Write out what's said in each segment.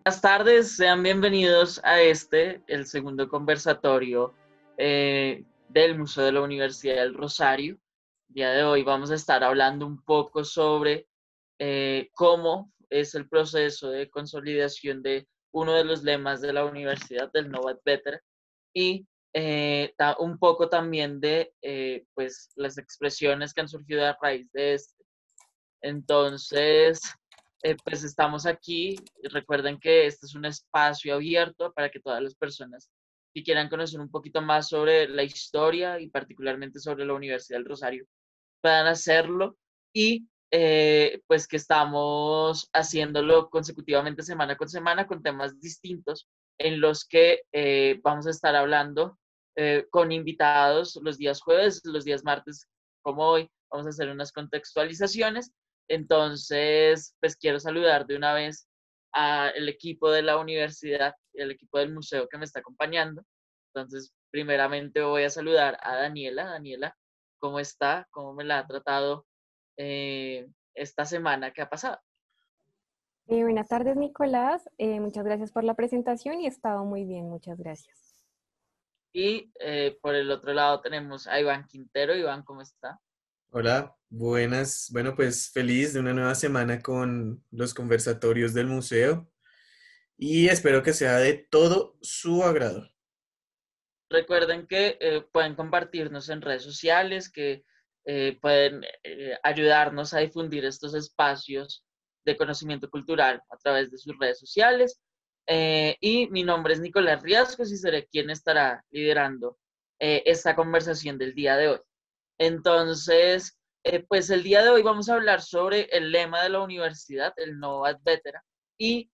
Buenas tardes, sean bienvenidos a el segundo conversatorio del Museo de la Universidad del Rosario. El día de hoy vamos a estar hablando un poco sobre cómo es el proceso de consolidación de uno de los lemas de la universidad, del Nova et Vetera, y un poco también de pues, las expresiones que han surgido a raíz de este. Entonces, pues estamos aquí. Recuerden que este es un espacio abierto para que todas las personas que quieran conocer un poquito más sobre la historia y particularmente sobre la Universidad del Rosario puedan hacerlo y pues que estamos haciéndolo consecutivamente semana con semana con temas distintos en los que vamos a estar hablando con invitados los días jueves, los días martes como hoy. Vamos a hacer unas contextualizaciones. Entonces, pues quiero saludar de una vez al equipo de la universidad y al equipo del museo que me está acompañando. Entonces, primeramente voy a saludar a Daniela. Daniela, ¿cómo está? ¿Cómo me la ha tratado esta semana que ha pasado? Buenas tardes, Nicolás. Muchas gracias por la presentación y he estado muy bien, muchas gracias. Y por el otro lado tenemos a Iván Quintero. Iván, ¿cómo está? Hola, buenas. Bueno, pues feliz de una nueva semana con los conversatorios del museo y espero que sea de todo su agrado. Recuerden que pueden compartirnos en redes sociales, que pueden ayudarnos a difundir estos espacios de conocimiento cultural a través de sus redes sociales. Y mi nombre es Nicolás Riascos y seré quien estará liderando esta conversación del día de hoy. Entonces, pues el día de hoy vamos a hablar sobre el lema de la universidad, el Nova et Vetera, y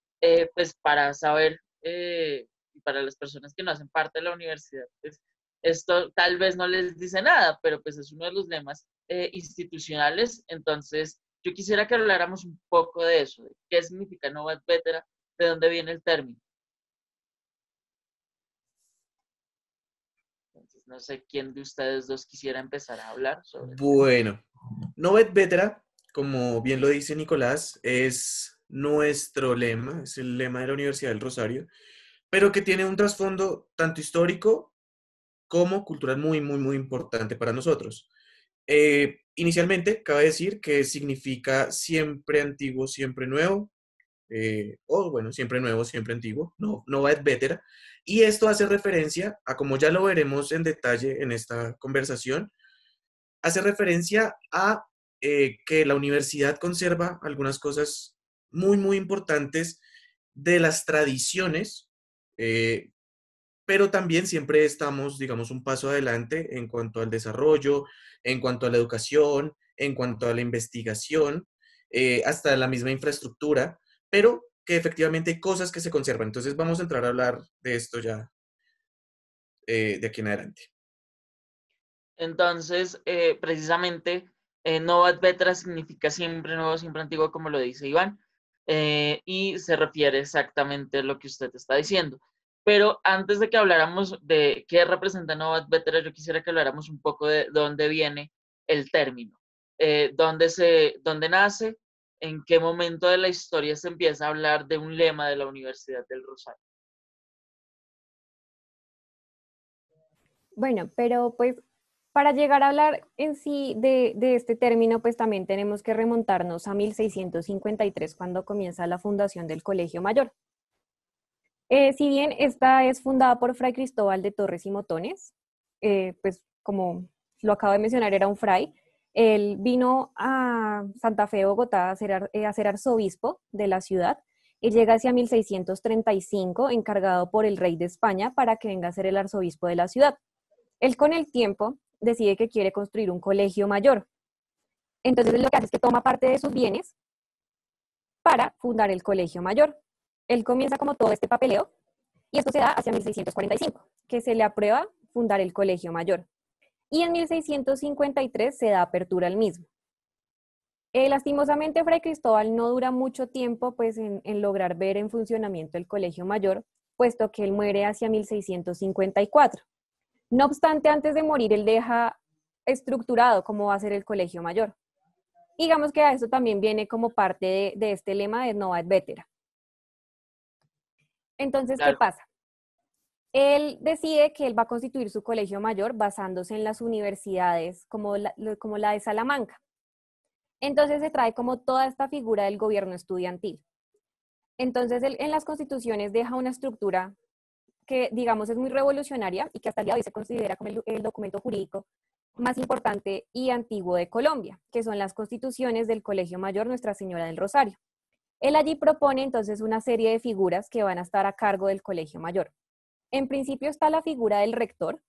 pues para saber y para las personas que no hacen parte de la universidad, pues esto tal vez no les dice nada, pero pues es uno de los lemas institucionales. Entonces, yo quisiera que habláramos un poco de eso, de qué significa Nova et Vetera, de dónde viene el término. Entonces, no sé quién de ustedes dos quisiera empezar a hablar sobre el tema. Bueno, Novet Vetera, como bien lo dice Nicolás, es nuestro lema, es el lema de la Universidad del Rosario, pero que tiene un trasfondo tanto histórico como cultural muy importante para nosotros. Inicialmente, cabe decir que significa siempre antiguo, siempre nuevo, o bueno, siempre nuevo, siempre antiguo, no va et vetera. Y esto hace referencia a, como ya lo veremos en detalle en esta conversación, hace referencia a que la universidad conserva algunas cosas muy importantes de las tradiciones, eh, pero también siempre estamos, digamos, un paso adelante en cuanto al desarrollo, en cuanto a la educación, en cuanto a la investigación, hasta la misma infraestructura, pero que efectivamente hay cosas que se conservan. Entonces vamos a entrar a hablar de esto ya de aquí en adelante. Entonces, precisamente, Nova et Vetera significa siempre nuevo, siempre antiguo, como lo dice Iván, y se refiere exactamente a lo que usted está diciendo. Pero antes de que habláramos de qué representa Nova et Vetera, yo quisiera que habláramos un poco de dónde viene el término, dónde nace, en qué momento de la historia se empieza a hablar de un lema de la Universidad del Rosario. Bueno, pero pues para llegar a hablar en sí de este término, pues también tenemos que remontarnos a 1653, cuando comienza la fundación del Colegio Mayor. Si bien esta es fundada por Fray Cristóbal de Torres y Motones, pues como lo acabo de mencionar, era un fray. Él vino a Santa Fe, Bogotá, a ser arzobispo de la ciudad y llega hacia 1635, encargado por el rey de España para que venga a ser el arzobispo de la ciudad. Él con el tiempo decide que quiere construir un colegio mayor. Entonces lo que hace es que toma parte de sus bienes para fundar el colegio mayor. Él comienza como todo este papeleo y esto se da hacia 1645, que se le aprueba fundar el colegio mayor. Y en 1653 se da apertura al mismo. Lastimosamente, Fray Cristóbal no dura mucho tiempo pues, en lograr ver en funcionamiento el colegio mayor, puesto que él muere hacia 1654. No obstante, antes de morir, él deja estructurado cómo va a ser el colegio mayor. Digamos que a eso también viene como parte de este lema de Nova et Vetera. Entonces, ¿qué Claro, pasa? Él decide que él va a constituir su colegio mayor basándose en las universidades como la de Salamanca. Entonces se trae como toda esta figura del gobierno estudiantil. Entonces él en las constituciones deja una estructura que, digamos, es muy revolucionaria y que hasta el día de hoy se considera como el documento jurídico más importante y antiguo de Colombia, que son las constituciones del Colegio Mayor Nuestra Señora del Rosario. Él allí propone entonces una serie de figuras que van a estar a cargo del Colegio Mayor. En principio está la figura del rector,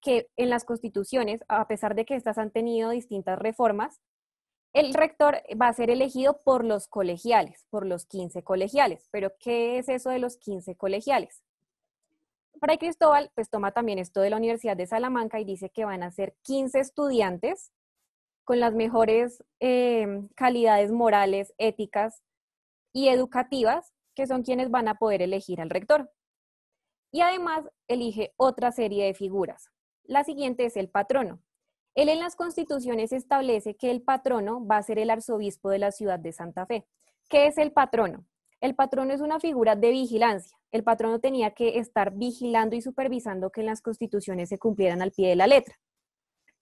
que en las constituciones, a pesar de que estas han tenido distintas reformas, el rector va a ser elegido por los colegiales, por los 15 colegiales. Pero, ¿qué es eso de los 15 colegiales? Fray Cristóbal pues toma también esto de la Universidad de Salamanca y dice que van a ser 15 estudiantes con las mejores calidades morales, éticas y educativas, que son quienes van a poder elegir al rector. Y además elige otra serie de figuras. La siguiente es el patrono. Él en las constituciones establece que el patrono va a ser el arzobispo de la ciudad de Santa Fe. ¿Qué es el patrono? El patrono es una figura de vigilancia. El patrono tenía que estar vigilando y supervisando que en las constituciones se cumplieran al pie de la letra.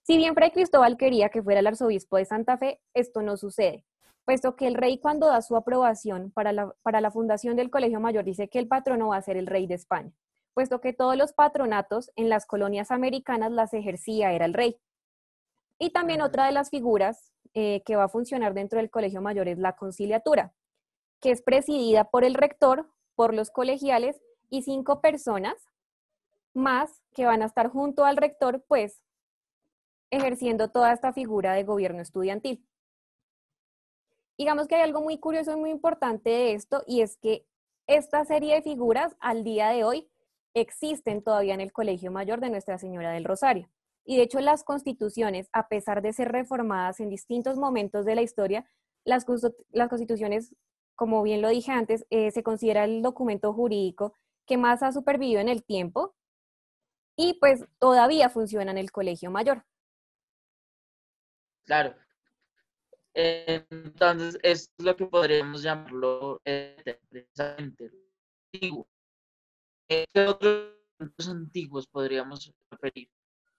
Si bien Fray Cristóbal quería que fuera el arzobispo de Santa Fe, esto no sucede, puesto que el rey, cuando da su aprobación para la fundación del Colegio Mayor, dice que el patrono va a ser el rey de España, puesto que todos los patronatos en las colonias americanas las ejercía era el rey. Y también otra de las figuras que va a funcionar dentro del Colegio Mayor es la conciliatura, que es presidida por el rector, por los colegiales y 5 personas más que van a estar junto al rector, pues ejerciendo toda esta figura de gobierno estudiantil. Digamos que hay algo muy curioso y muy importante de esto, y es que esta serie de figuras al día de hoy existen todavía en el Colegio Mayor de Nuestra Señora del Rosario. Y de hecho las constituciones, a pesar de ser reformadas en distintos momentos de la historia, las constituciones, como bien lo dije antes, se considera el documento jurídico que más ha supervivido en el tiempo y pues todavía funciona en el Colegio Mayor. claro. Entonces, es lo que podríamos llamarlo precisamente antiguo. ¿Qué otros documentos antiguos podríamos referir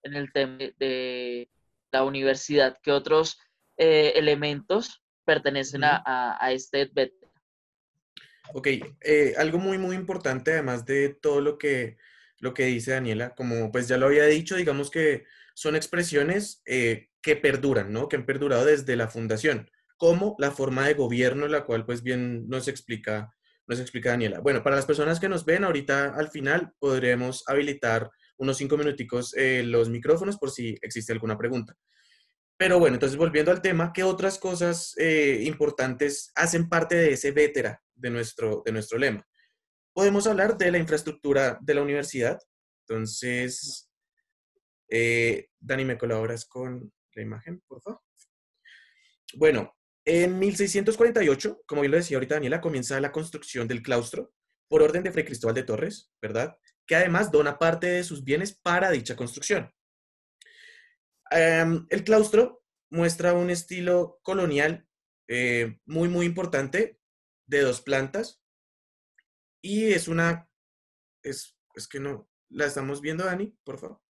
en el tema de la universidad? ¿Qué otros elementos pertenecen a este veto? Ok, algo muy, muy importante, además de todo lo que dice Daniela, como pues ya lo había dicho, digamos que son expresiones que perduran, ¿no? Que han perdurado desde la fundación, como la forma de gobierno, la cual pues bien nos explica Daniela. Bueno, para las personas que nos ven, ahorita al final podremos habilitar unos 5 minuticos los micrófonos por si existe alguna pregunta. Pero bueno, entonces volviendo al tema, ¿qué otras cosas importantes hacen parte de ese vétera de nuestro lema? Podemos hablar de la infraestructura de la universidad. Entonces, Dani, ¿me colaboras con la imagen, por favor? Bueno, en 1648, como bien lo decía ahorita Daniela, comienza la construcción del claustro por orden de Fray Cristóbal de Torres, ¿verdad? Que además dona parte de sus bienes para dicha construcción. El claustro muestra un estilo colonial muy, muy importante de 2 plantas y es que no, la estamos viendo, Dani, por favor.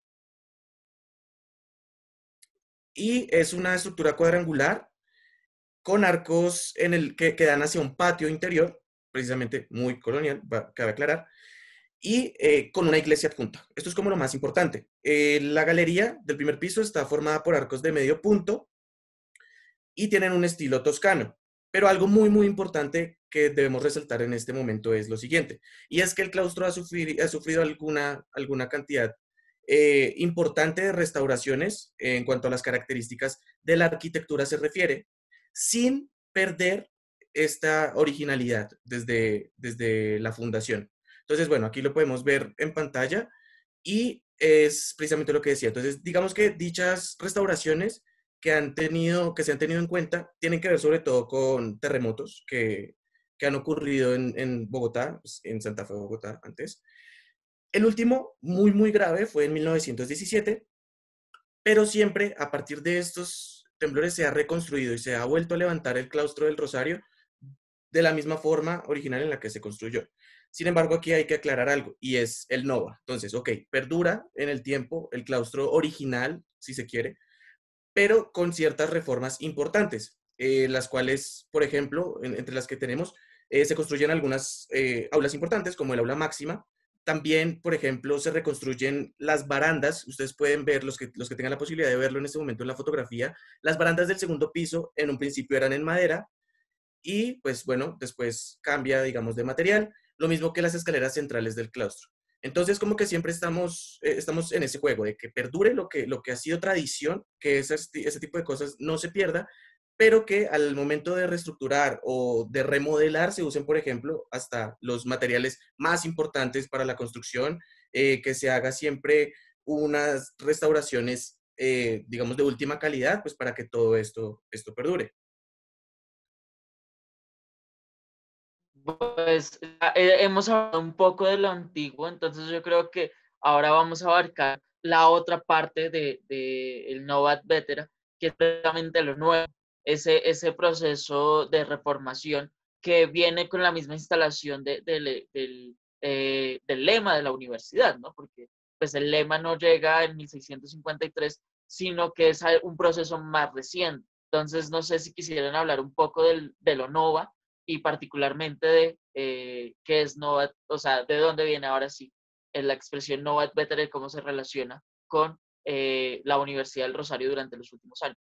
Y es una estructura cuadrangular con arcos que dan hacia un patio interior, precisamente muy colonial, cabe aclarar, y con una iglesia adjunta. Esto es como lo más importante. La galería del primer piso está formada por arcos de medio punto y tienen un estilo toscano. Pero algo muy, muy importante que debemos resaltar en este momento es lo siguiente, y es que el claustro ha sufrido alguna cantidad importante de restauraciones en cuanto a las características de la arquitectura se refiere, sin perder esta originalidad desde la fundación. Entonces, bueno, aquí lo podemos ver en pantalla y es precisamente lo que decía. Entonces, digamos que dichas restauraciones que se han tenido en cuenta tienen que ver sobre todo con terremotos que han ocurrido en Bogotá, pues, en Santa Fe, Bogotá, antes. El último, muy, muy grave, fue en 1917, pero siempre a partir de estos temblores se ha reconstruido y se ha vuelto a levantar el claustro del Rosario de la misma forma original en la que se construyó. Sin embargo, aquí hay que aclarar algo, y es el NOVA. Entonces, ok, perdura en el tiempo el claustro original, si se quiere, pero con ciertas reformas importantes, las cuales, por ejemplo, entre las que tenemos, se construyen algunas aulas importantes, como el aula máxima. También, por ejemplo, se reconstruyen las barandas. Ustedes pueden ver, los que tengan la posibilidad de verlo en este momento en la fotografía, las barandas del segundo piso en un principio eran en madera, y pues bueno, después cambia, digamos, de material, lo mismo que las escaleras centrales del claustro. Entonces, como que siempre estamos en ese juego de que perdure lo que ha sido tradición, que ese tipo de cosas no se pierda, pero que al momento de reestructurar o de remodelar se usen, por ejemplo, hasta los materiales más importantes para la construcción, que se haga siempre unas restauraciones, digamos, de última calidad, pues para que todo esto perdure. Pues hemos hablado un poco de lo antiguo, entonces yo creo que ahora vamos a abarcar la otra parte de el Nova et Vetera, que es precisamente lo nuevo, ese proceso de reformación que viene con la misma instalación del lema de la universidad, ¿no? Porque pues el lema no llega en 1653, sino que es un proceso más reciente. Entonces, no sé si quisieran hablar un poco de lo Nova y particularmente de qué es Nova, o sea, de dónde viene ahora sí la expresión Nova et Vetera y cómo se relaciona con la Universidad del Rosario durante los últimos años.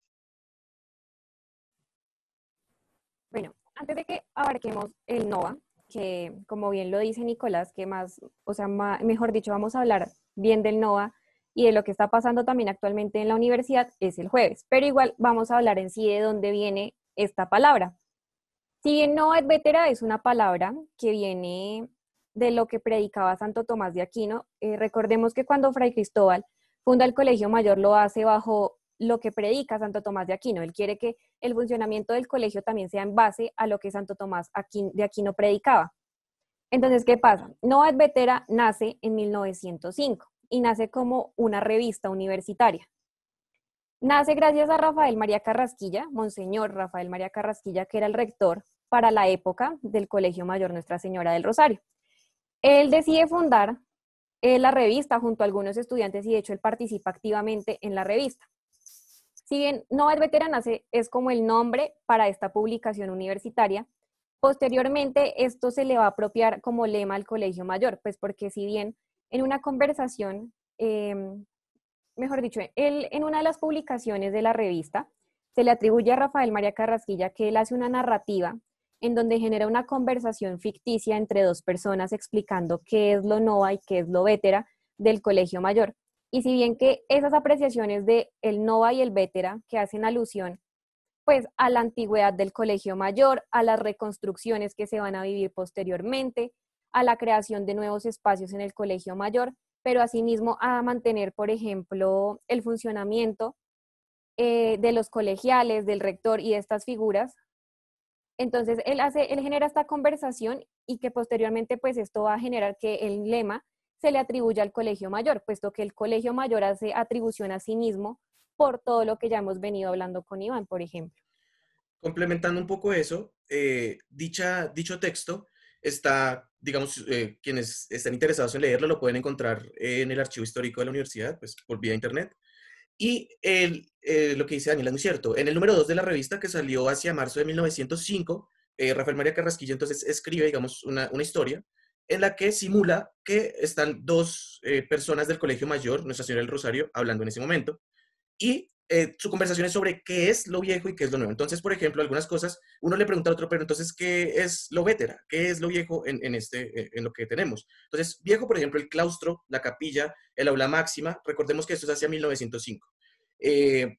Bueno, antes de que abarquemos el NOVA, que como bien lo dice Nicolás, que más, o sea, mejor dicho, vamos a hablar bien del NOVA y de lo que está pasando también actualmente en la universidad, es el jueves. Pero igual vamos a hablar en sí de dónde viene esta palabra. Si bien Nova et Vetera es una palabra que viene de lo que predicaba Santo Tomás de Aquino, recordemos que cuando Fray Cristóbal funda el Colegio Mayor lo hace bajo lo que predica Santo Tomás de Aquino. Él quiere que el funcionamiento del colegio también sea en base a lo que Santo Tomás de Aquino predicaba. Entonces, ¿qué pasa? Nova et Vetera nace en 1905 y nace como una revista universitaria. Nace gracias a Rafael María Carrasquilla, Monseñor Rafael María Carrasquilla, que era el rector para la época del Colegio Mayor Nuestra Señora del Rosario. Él decide fundar la revista junto a algunos estudiantes y de hecho él participa activamente en la revista. Si bien Nova et Vetera nace, es como el nombre para esta publicación universitaria, posteriormente esto se le va a apropiar como lema al Colegio Mayor, pues porque si bien en una conversación, mejor dicho, en una de las publicaciones de la revista, se le atribuye a Rafael María Carrasquilla que él hace una narrativa en donde genera una conversación ficticia entre dos personas explicando qué es lo Nova y qué es lo Vetera del Colegio Mayor. Y si bien que esas apreciaciones de el Nova y el Vetera que hacen alusión pues a la antigüedad del Colegio Mayor, a las reconstrucciones que se van a vivir posteriormente, a la creación de nuevos espacios en el Colegio Mayor, pero asimismo a mantener, por ejemplo, el funcionamiento de los colegiales, del rector y de estas figuras. Entonces, él genera esta conversación y que posteriormente, pues esto va a generar que el lema se le atribuya al Colegio Mayor, puesto que el Colegio Mayor hace atribución a sí mismo por todo lo que ya hemos venido hablando con Iván, por ejemplo. Complementando un poco eso, dicho texto está, digamos, quienes están interesados en leerlo lo pueden encontrar en el archivo histórico de la universidad, pues por vía internet. Y lo que dice Daniel es muy cierto. En el número 2 de la revista, que salió hacia marzo de 1905, Rafael María Carrasquilla entonces escribe, digamos, una historia en la que simula que están dos personas del Colegio Mayor, Nuestra Señora del Rosario, hablando en ese momento. Y su conversación es sobre qué es lo viejo y qué es lo nuevo. Entonces, por ejemplo, algunas cosas, uno le pregunta al otro, pero entonces, ¿qué es lo vetera? ¿Qué es lo viejo en lo que tenemos? Entonces, viejo, por ejemplo, el claustro, la capilla, el aula máxima, recordemos que esto es hacia 1905. Eh,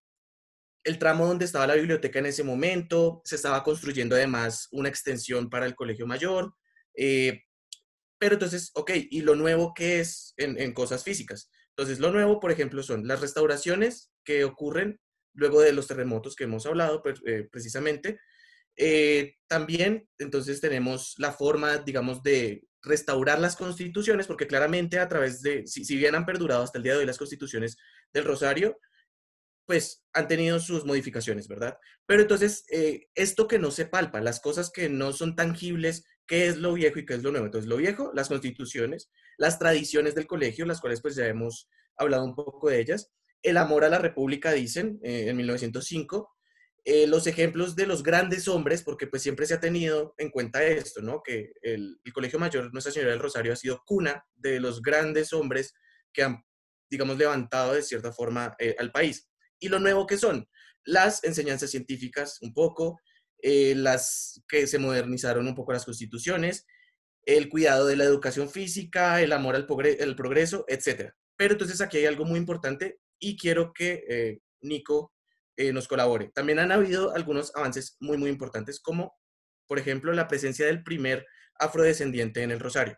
el tramo donde estaba la biblioteca en ese momento, se estaba construyendo además una extensión para el colegio mayor, pero entonces, ok, ¿y lo nuevo qué es en cosas físicas? Entonces, lo nuevo, por ejemplo, son las restauraciones que ocurren luego de los terremotos que hemos hablado precisamente. También, entonces, tenemos la forma, digamos, de restaurar las constituciones, porque claramente a través de, si bien han perdurado hasta el día de hoy las constituciones del Rosario, pues han tenido sus modificaciones, ¿verdad? Pero entonces, esto que no se palpa, las cosas que no son tangibles, ¿qué es lo viejo y qué es lo nuevo? Entonces, lo viejo, las constituciones, las tradiciones del colegio, las cuales pues ya hemos hablado un poco de ellas, el amor a la república, dicen, en 1905, los ejemplos de los grandes hombres, porque pues siempre se ha tenido en cuenta esto, ¿no? Que el Colegio Mayor Nuestra Señora del Rosario ha sido cuna de los grandes hombres que han, digamos, levantado de cierta forma al país. Y lo nuevo que son las enseñanzas científicas, un poco, las que se modernizaron un poco las constituciones, el cuidado de la educación física, el amor al progreso, etcétera. Pero entonces aquí hay algo muy importante y quiero que Nico nos colabore. También han habido algunos avances muy, muy importantes, como, por ejemplo, la presencia del primer afrodescendiente en el Rosario.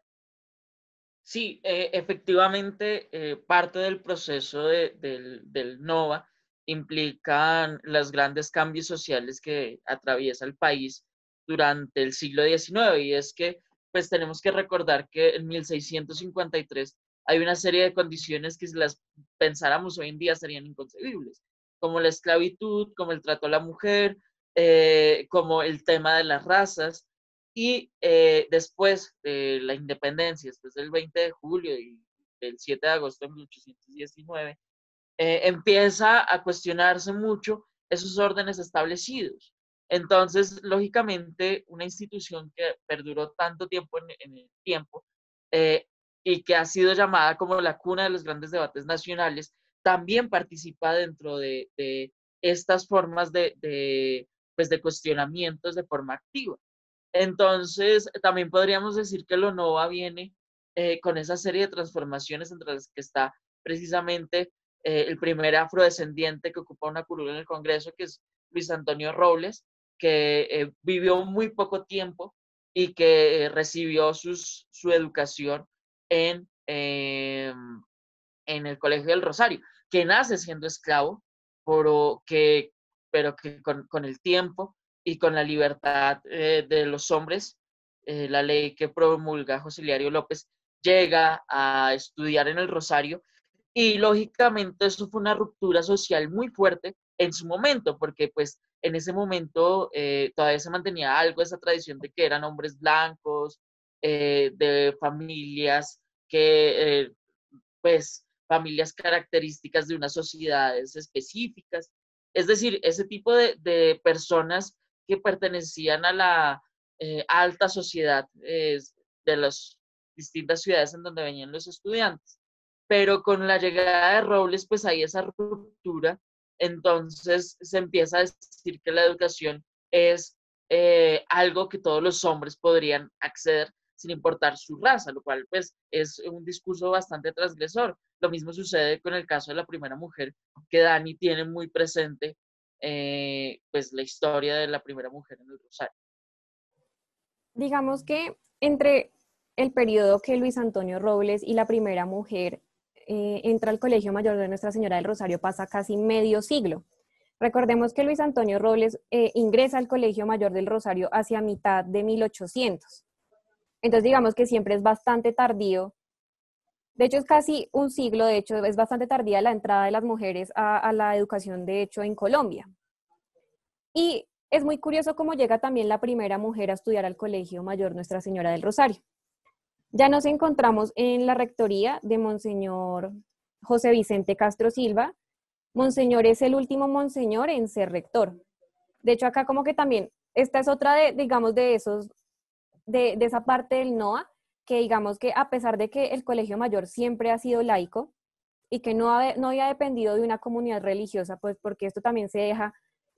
Sí, efectivamente, parte del proceso del NOVA implican los grandes cambios sociales que atraviesa el país durante el siglo XIX, y es que pues tenemos que recordar que en 1653 hay una serie de condiciones que si las pensáramos hoy en día serían inconcebibles, como la esclavitud, como el trato a la mujer, como el tema de las razas. Y después de la independencia, después del 20 de julio y del 7 de agosto de 1819, empieza a cuestionarse mucho esos órdenes establecidos. Entonces, lógicamente, una institución que perduró tanto tiempo en el tiempo eh, y que ha sido llamada como la cuna de los grandes debates nacionales, también participa dentro de estas formas pues de cuestionamientos de forma activa. Entonces, también podríamos decir que lo NOVA viene con esa serie de transformaciones entre las que está precisamente el primer afrodescendiente que ocupa una curul en el Congreso, que es Luis Antonio Robles, que vivió muy poco tiempo y que recibió su educación en, en el Colegio del Rosario, que nace siendo esclavo, pero que con el tiempo y con la libertad de los hombres, la ley que promulga José Hilario López, llega a estudiar en el Rosario, y lógicamente eso fue una ruptura social muy fuerte en su momento, porque pues en ese momento todavía se mantenía algo esa tradición de que eran hombres blancos, de familias que pues familias características de unas sociedades específicas. Es decir, ese tipo de personas que pertenecían a la alta sociedad de las distintas ciudades en donde venían los estudiantes. Pero con la llegada de Robles, pues hay esa ruptura, entonces se empieza a decir que la educación es algo que todos los hombres podrían acceder sin importar su raza, lo cual pues es un discurso bastante transgresor. Lo mismo sucede con el caso de la primera mujer, que Dani tiene muy presente pues la historia de la primera mujer en el Rosario. Digamos que entre el periodo que Luis Antonio Robles y la primera mujer entra al Colegio Mayor de Nuestra Señora del Rosario pasa casi medio siglo. Recordemos que Luis Antonio Robles ingresa al Colegio Mayor del Rosario hacia mitad de 1800. Entonces digamos que siempre es bastante tardío. De hecho es casi un siglo, de hecho es bastante tardía la entrada de las mujeres a la educación de hecho en Colombia. Y es muy curioso cómo llega también la primera mujer a estudiar al Colegio Mayor Nuestra Señora del Rosario. Ya nos encontramos en la rectoría de Monseñor José Vicente Castro Silva. Monseñor es el último monseñor en ser rector. De hecho, acá como que también, esta es otra de, digamos, de esa parte del NOA, que digamos que a pesar de que el Colegio Mayor siempre ha sido laico y que no había dependido de una comunidad religiosa, pues porque esto también se deja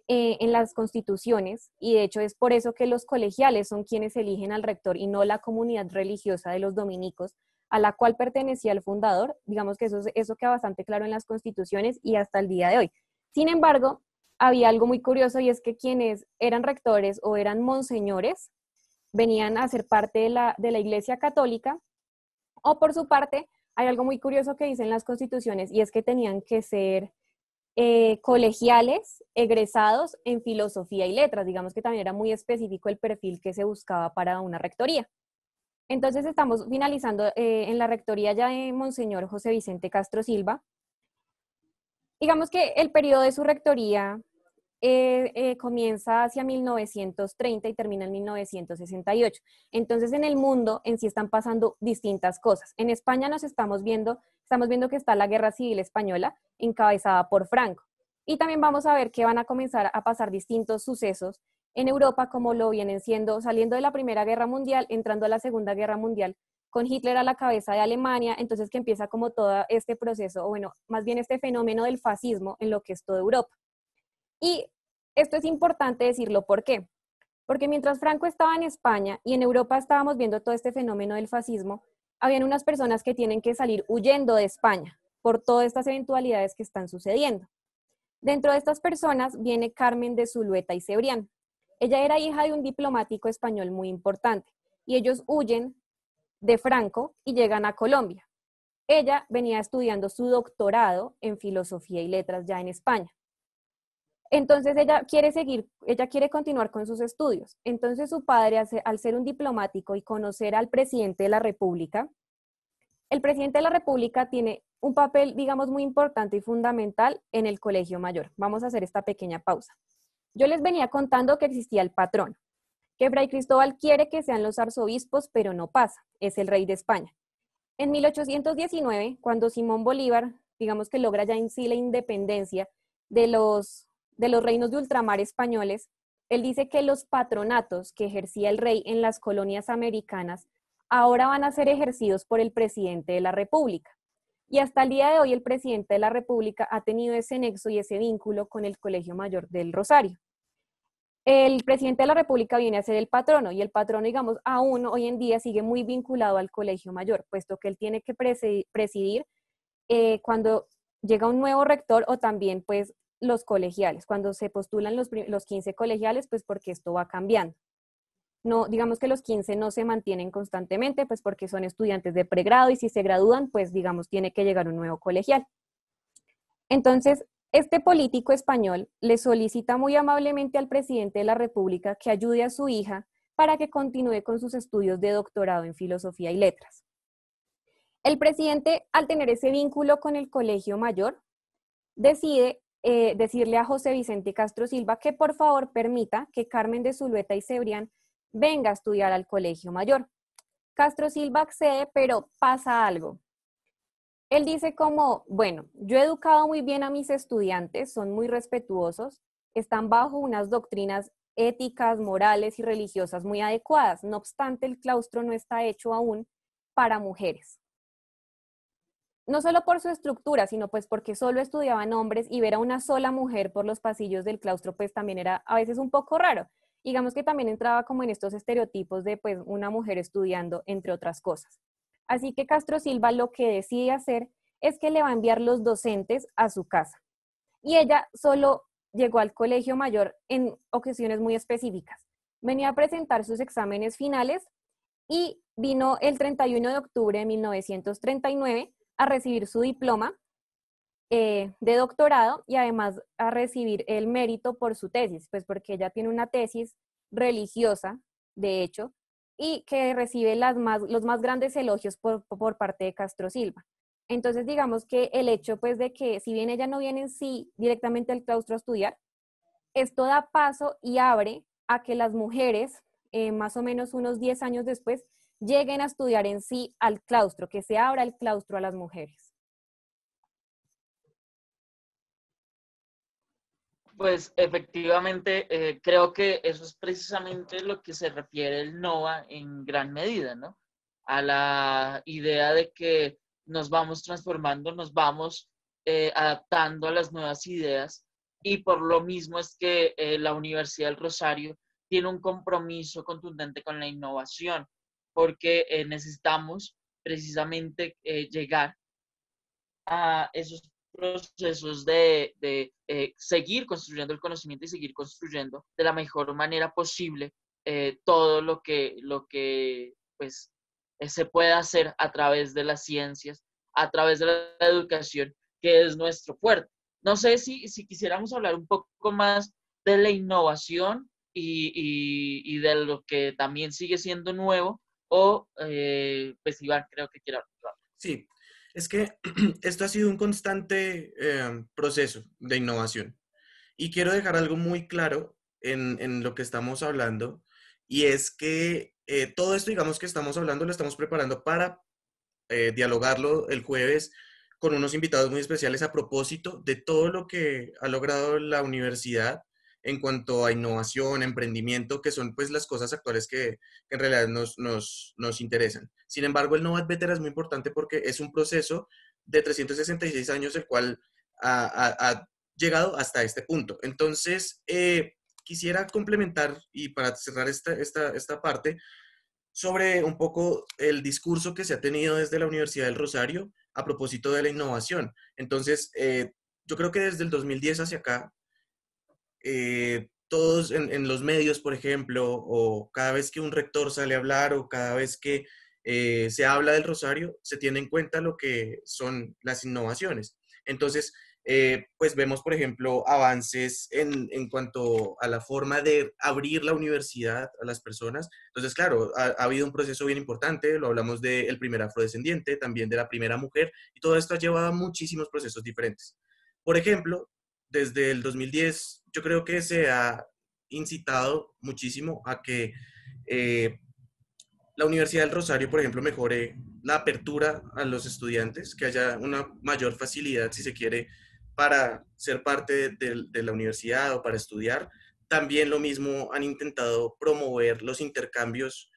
en las constituciones, y de hecho es por eso que los colegiales son quienes eligen al rector y no la comunidad religiosa de los dominicos a la cual pertenecía el fundador. Digamos que eso queda bastante claro en las constituciones y hasta el día de hoy. Sin embargo, había algo muy curioso, y es que quienes eran rectores o eran monseñores venían a ser parte de la Iglesia Católica, o por su parte, hay algo muy curioso que dicen las constituciones, y es que tenían que ser colegiales egresados en filosofía y letras. Digamos que también era muy específico el perfil que se buscaba para una rectoría. Entonces estamos finalizando en la rectoría ya de Monseñor José Vicente Castro Silva. Digamos que el periodo de su rectoría comienza hacia 1930 y termina en 1968. Entonces, en el mundo en sí están pasando distintas cosas. En España estamos viendo que está la Guerra Civil Española, encabezada por Franco. Y también vamos a ver que van a comenzar a pasar distintos sucesos en Europa, como lo vienen siendo, saliendo de la Primera Guerra Mundial, entrando a la Segunda Guerra Mundial, con Hitler a la cabeza de Alemania, entonces que empieza como todo este proceso, o bueno, más bien este fenómeno del fascismo en lo que es toda Europa. Y esto es importante decirlo, ¿por qué? Porque mientras Franco estaba en España y en Europa estábamos viendo todo este fenómeno del fascismo, habían unas personas que tienen que salir huyendo de España por todas estas eventualidades que están sucediendo. Dentro de estas personas viene Carmen de Zulueta y Cebrián. Ella era hija de un diplomático español muy importante y ellos huyen de Franco y llegan a Colombia. Ella venía estudiando su doctorado en filosofía y letras ya en España. Entonces ella quiere continuar con sus estudios. Entonces su padre, al ser un diplomático y conocer al presidente de la República, el presidente de la República tiene un papel, digamos, muy importante y fundamental en el Colegio Mayor. Vamos a hacer esta pequeña pausa. Yo les venía contando que existía el patrón, que Fray Cristóbal quiere que sean los arzobispos, pero no pasa, es el rey de España. En 1819, cuando Simón Bolívar, digamos que logra ya en sí la independencia de los reinos de ultramar españoles, él dice que los patronatos que ejercía el rey en las colonias americanas ahora van a ser ejercidos por el presidente de la República. Y hasta el día de hoy el presidente de la República ha tenido ese nexo y ese vínculo con el Colegio Mayor del Rosario. El presidente de la República viene a ser el patrono y el patrono, digamos, aún hoy en día sigue muy vinculado al Colegio Mayor, puesto que él tiene que presidir cuando llega un nuevo rector o también pues los colegiales, cuando se postulan los 15 colegiales, pues porque esto va cambiando. No, digamos que los 15 no se mantienen constantemente, pues porque son estudiantes de pregrado y si se gradúan, pues digamos tiene que llegar un nuevo colegial. Entonces, este político español le solicita muy amablemente al presidente de la República que ayude a su hija para que continúe con sus estudios de doctorado en filosofía y letras. El presidente, al tener ese vínculo con el Colegio Mayor, decide decirle a José Vicente Castro Silva que por favor permita que Carmen de Zulueta y Cebrián venga a estudiar al Colegio Mayor. Castro Silva accede, pero pasa algo. Él dice como, bueno, yo he educado muy bien a mis estudiantes, son muy respetuosos, están bajo unas doctrinas éticas, morales y religiosas muy adecuadas. No obstante, el claustro no está hecho aún para mujeres. No solo por su estructura, sino pues porque solo estudiaban hombres y ver a una sola mujer por los pasillos del claustro pues también era a veces un poco raro. Digamos que también entraba como en estos estereotipos de pues una mujer estudiando, entre otras cosas. Así que Castro Silva lo que decide hacer es que le va a enviar los docentes a su casa. Y ella solo llegó al Colegio Mayor en ocasiones muy específicas. Venía a presentar sus exámenes finales y vino el 31 de octubre de 1939 a recibir su diploma de doctorado y además a recibir el mérito por su tesis, pues porque ella tiene una tesis religiosa, de hecho, y que recibe los más grandes elogios por parte de Castro Silva. Entonces, digamos que el hecho, pues, de que si bien ella no viene en sí directamente al claustro a estudiar, esto da paso y abre a que las mujeres, más o menos unos 10 años después, lleguen a estudiar en sí al claustro, que se abra el claustro a las mujeres. Pues efectivamente, creo que eso es precisamente lo que se refiere el NOVA en gran medida, ¿no? A la idea de que nos vamos transformando, nos vamos adaptando a las nuevas ideas y por lo mismo es que la Universidad del Rosario tiene un compromiso contundente con la innovación, porque necesitamos precisamente llegar a esos procesos de seguir construyendo el conocimiento y seguir construyendo de la mejor manera posible todo lo que pues, se puede hacer a través de las ciencias, a través de la educación, que es nuestro fuerte. No sé si quisiéramos hablar un poco más de la innovación y de lo que también sigue siendo nuevo, o pues Iván creo que quiere hablar. Sí, Es que esto ha sido un constante proceso de innovación. Y quiero dejar algo muy claro en lo que estamos hablando, y es que todo esto, digamos, que estamos hablando, lo estamos preparando para dialogarlo el jueves con unos invitados muy especiales a propósito de todo lo que ha logrado la universidad en cuanto a innovación, emprendimiento, que son pues las cosas actuales que en realidad nos interesan. Sin embargo, el Novat Vetera es muy importante porque es un proceso de 366 años, el cual ha llegado hasta este punto. Entonces, quisiera complementar y para cerrar esta parte, sobre un poco el discurso que se ha tenido desde la Universidad del Rosario a propósito de la innovación. Entonces, yo creo que desde el 2010 hacia acá, todos en los medios, por ejemplo, o cada vez que un rector sale a hablar o cada vez que se habla del Rosario, se tiene en cuenta lo que son las innovaciones. Entonces, pues vemos, por ejemplo, avances en cuanto a la forma de abrir la universidad a las personas. Entonces, claro, ha habido un proceso bien importante, lo hablamos del primer afrodescendiente, también de la primera mujer, y todo esto ha llevado a muchísimos procesos diferentes. Por ejemplo, desde el 2010, yo creo que se ha incitado muchísimo a que eh, la Universidad del Rosario, por ejemplo, mejore la apertura a los estudiantes, que haya una mayor facilidad, si se quiere, para ser parte de la universidad o para estudiar. También lo mismo han intentado promover los intercambios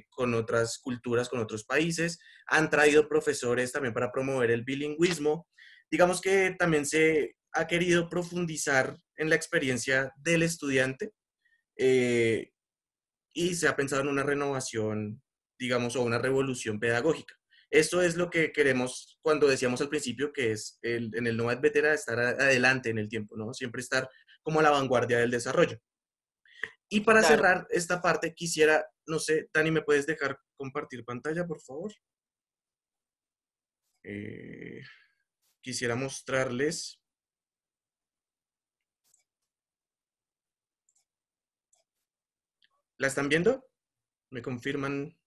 con otras culturas, con otros países. Han traído profesores también para promover el bilingüismo. Digamos que también se ha querido profundizar en la experiencia del estudiante, eh, y se ha pensado en una renovación, digamos, o una revolución pedagógica. Esto es lo que queremos cuando decíamos al principio que es en el Novat Vetera estar adelante en el tiempo, ¿no? Siempre estar como a la vanguardia del desarrollo. Y para Claro, cerrar esta parte, quisiera, no sé, Dani, ¿me puedes dejar compartir pantalla, por favor? Eh, Quisiera mostrarles. ¿La están viendo? ¿Me confirman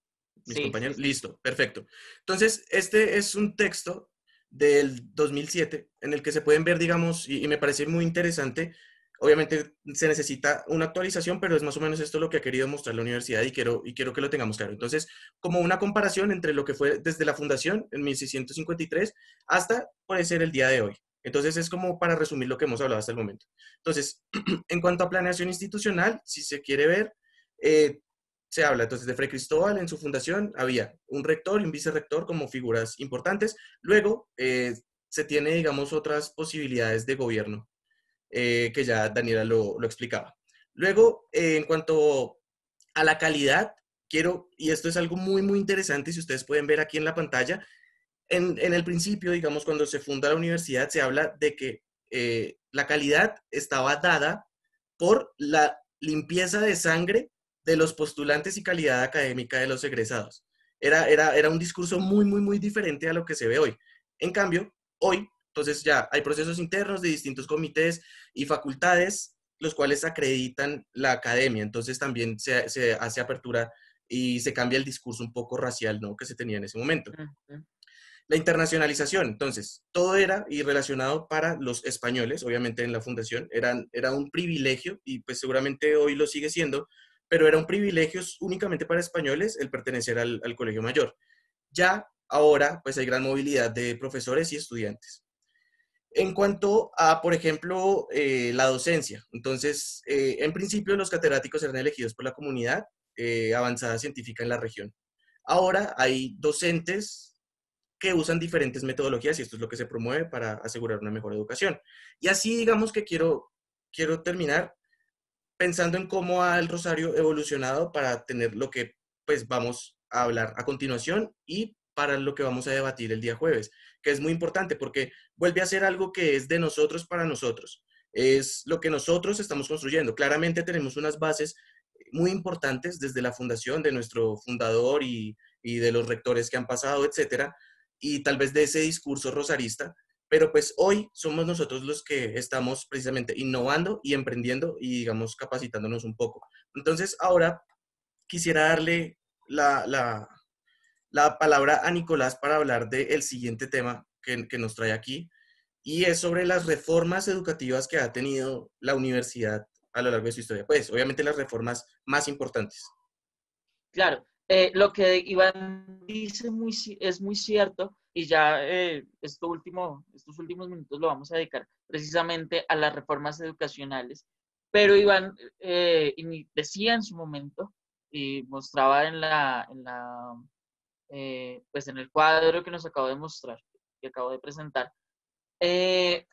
mis sí, sí, compañeros? sí. Listo, perfecto. Entonces, este es un texto del 2007 en el que se pueden ver, digamos, y me parece muy interesante. Obviamente se necesita una actualización, pero es más o menos esto lo que ha querido mostrar la universidad y quiero que lo tengamos claro. Entonces, como una comparación entre lo que fue desde la fundación en 1653 hasta, puede ser, el día de hoy. Entonces, es como para resumir lo que hemos hablado hasta el momento. Entonces, en cuanto a planeación institucional, si se quiere ver, eh, se habla entonces de Fray Cristóbal. En su fundación había un rector y un vicerrector como figuras importantes. Luego se tiene, digamos, otras posibilidades de gobierno, que ya Daniela lo explicaba. Luego, en cuanto a la calidad, quiero, y esto es algo muy, muy interesante, si ustedes pueden ver aquí en la pantalla, en el principio, digamos, cuando se funda la universidad, se habla de que la calidad estaba dada por la limpieza de sangre de los postulantes y calidad académica de los egresados. Era un discurso muy, muy, muy diferente a lo que se ve hoy. En cambio, hoy, entonces ya hay procesos internos de distintos comités y facultades, los cuales acreditan la academia. Entonces también se hace apertura y se cambia el discurso un poco racial, ¿no?, que se tenía en ese momento. Ujú. La internacionalización, entonces, todo era y relacionado para los españoles, obviamente en la fundación, era un privilegio, y pues seguramente hoy lo sigue siendo, pero era un privilegio únicamente para españoles el pertenecer al colegio mayor. Ya ahora, pues hay gran movilidad de profesores y estudiantes. En cuanto a, por ejemplo, la docencia, entonces, en principio los catedráticos eran elegidos por la comunidad avanzada científica en la región. Ahora hay docentes que usan diferentes metodologías y esto es lo que se promueve para asegurar una mejor educación. Y así, digamos que quiero terminar pensando en cómo ha el Rosario evolucionado para tener lo que pues vamos a hablar a continuación y para lo que vamos a debatir el día jueves, que es muy importante porque vuelve a ser algo que es de nosotros para nosotros. Es lo que nosotros estamos construyendo. Claramente tenemos unas bases muy importantes desde la fundación de nuestro fundador y de los rectores que han pasado, etcétera, y tal vez de ese discurso rosarista, pero pues hoy somos nosotros los que estamos precisamente innovando y emprendiendo y, digamos, capacitándonos un poco. Entonces, ahora quisiera darle la la palabra a Nicolás para hablar del siguiente tema que nos trae aquí, y es sobre las reformas educativas que ha tenido la universidad a lo largo de su historia. Pues, obviamente, las reformas más importantes. Claro, lo que Iván dice es muy cierto y ya estos últimos minutos lo vamos a dedicar precisamente a las reformas educacionales. Pero Iván decía en su momento y mostraba pues en el cuadro que nos acabo de mostrar, que acabo de presentar,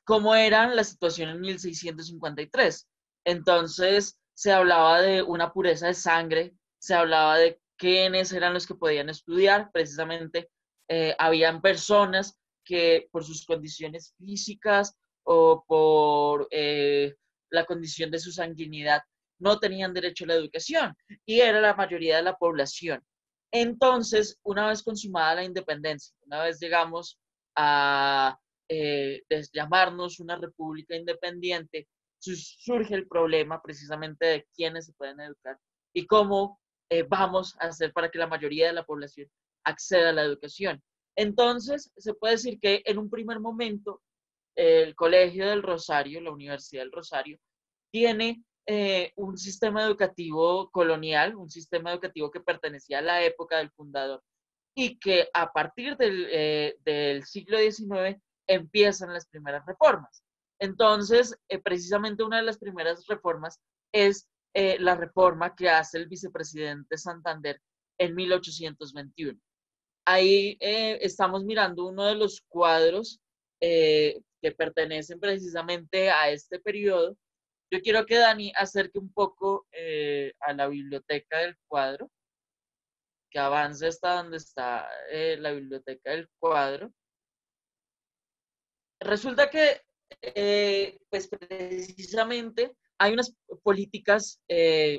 cómo era la situación en 1653. Entonces, se hablaba de una pureza de sangre, se hablaba de quiénes eran los que podían estudiar, precisamente habían personas que por sus condiciones físicas o por la condición de su sanguinidad no tenían derecho a la educación y era la mayoría de la población. Entonces, una vez consumada la independencia, una vez llegamos a de llamarnos una república independiente, surge el problema precisamente de quiénes se pueden educar y cómo vamos a hacer para que la mayoría de la población acceda a la educación. Entonces, se puede decir que en un primer momento, el Colegio del Rosario, la Universidad del Rosario, tiene un sistema educativo colonial, un sistema educativo que pertenecía a la época del fundador y que a partir del siglo XIX empiezan las primeras reformas. Entonces, precisamente una de las primeras reformas es la reforma que hace el vicepresidente Santander en 1821. Ahí estamos mirando uno de los cuadros que pertenecen precisamente a este periodo. Yo quiero que Dani acerque un poco a la biblioteca del cuadro, que avance hasta donde está la biblioteca del cuadro. Resulta que, pues precisamente, hay unas políticas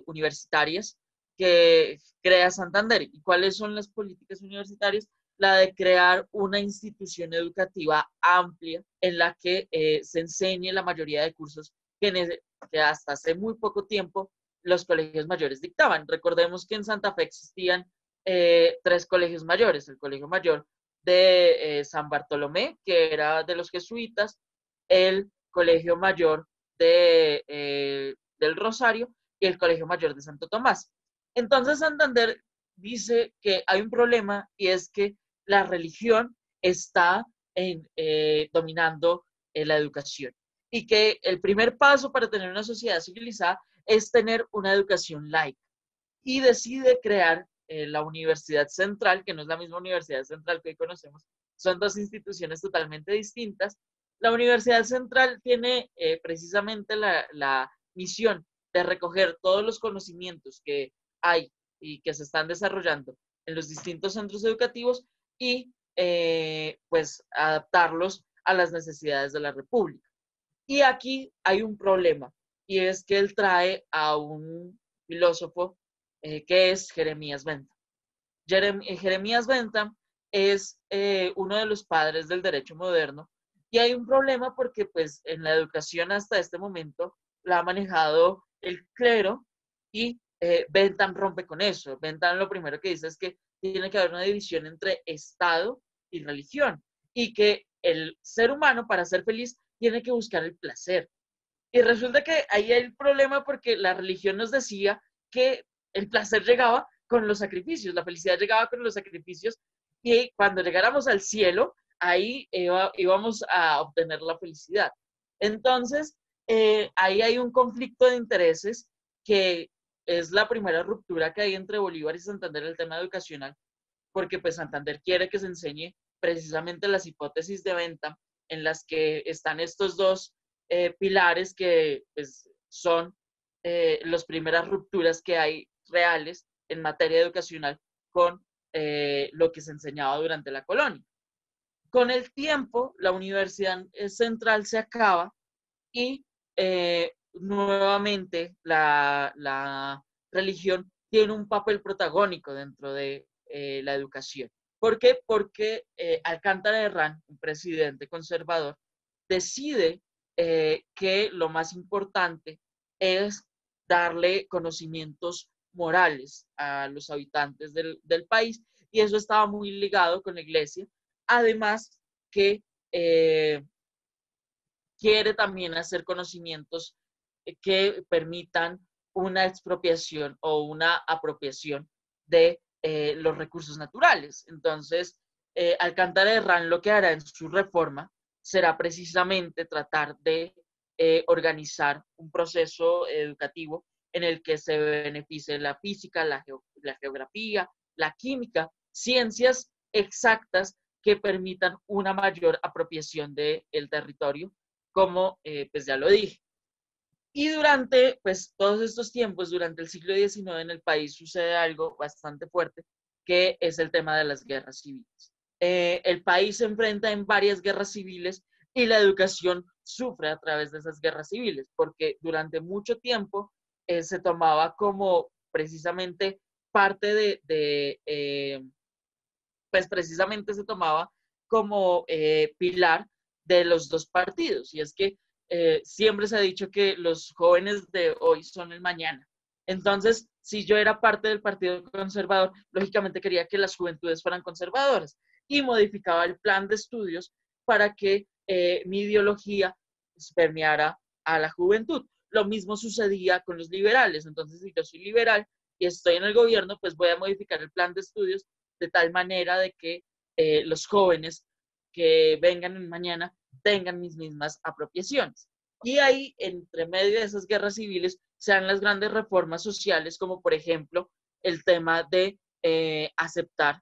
universitarias que crea Santander. ¿Y cuáles son las políticas universitarias? La de crear una institución educativa amplia en la que se enseñe la mayoría de cursos que hasta hace muy poco tiempo los colegios mayores dictaban. Recordemos que en Santa Fe existían tres colegios mayores: el Colegio Mayor de San Bartolomé, que era de los jesuitas, el Colegio Mayor del Rosario y el Colegio Mayor de Santo Tomás. Entonces Santander dice que hay un problema y es que la religión está dominando la educación y que el primer paso para tener una sociedad civilizada es tener una educación laica, y decide crear la Universidad Central, que no es la misma Universidad Central que hoy conocemos, son dos instituciones totalmente distintas. La Universidad Central tiene precisamente la misión de recoger todos los conocimientos que hay y que se están desarrollando en los distintos centros educativos y pues adaptarlos a las necesidades de la República. Y aquí hay un problema, y es que él trae a un filósofo que es Jeremías Bentham. Jeremías Bentham es uno de los padres del derecho moderno, y hay un problema porque pues en la educación hasta este momento la ha manejado el clero, y Bentham rompe con eso. Bentham lo primero que dice es que tiene que haber una división entre Estado y religión, y que el ser humano, para ser feliz, tiene que buscar el placer. Y resulta que ahí hay el problema porque la religión nos decía que el placer llegaba con los sacrificios, la felicidad llegaba con los sacrificios, y cuando llegáramos al cielo, ahí íbamos a obtener la felicidad. Entonces, ahí hay un conflicto de intereses que es la primera ruptura que hay entre Bolívar y Santander en el tema educacional, porque pues Santander quiere que se enseñe precisamente las hipótesis de Bentham, en las que están estos dos pilares que pues, son las primeras rupturas que hay reales en materia educacional con lo que se enseñaba durante la colonia. Con el tiempo, la Universidad Central se acaba y nuevamente la religión tiene un papel protagónico dentro de la educación. ¿Por qué? Porque Alcántara Herrán, un presidente conservador, decide que lo más importante es darle conocimientos morales a los habitantes del país, y eso estaba muy ligado con la iglesia. Además que quiere también hacer conocimientos que permitan una expropiación o una apropiación de los recursos naturales. Entonces, Alcántara de Herrán lo que hará en su reforma será precisamente tratar de organizar un proceso educativo en el que se beneficie la física, la geografía, la química, ciencias exactas que permitan una mayor apropiación del territorio, como pues ya lo dije. Y durante pues, todos estos tiempos, durante el siglo XIX en el país sucede algo bastante fuerte, que es el tema de las guerras civiles. El país se enfrenta en varias guerras civiles y la educación sufre a través de esas guerras civiles, porque durante mucho tiempo se tomaba como precisamente parte pues precisamente se tomaba como pilar de los dos partidos. Y es que siempre se ha dicho que los jóvenes de hoy son el mañana. Entonces, si yo era parte del Partido Conservador, lógicamente quería que las juventudes fueran conservadoras y modificaba el plan de estudios para que mi ideología permeara a la juventud. Lo mismo sucedía con los liberales. Entonces, si yo soy liberal y estoy en el gobierno, pues voy a modificar el plan de estudios de tal manera de que los jóvenes que vengan en mañana tengan mis mismas apropiaciones. Y ahí, entre medio de esas guerras civiles, se dan las grandes reformas sociales, como por ejemplo el tema de aceptar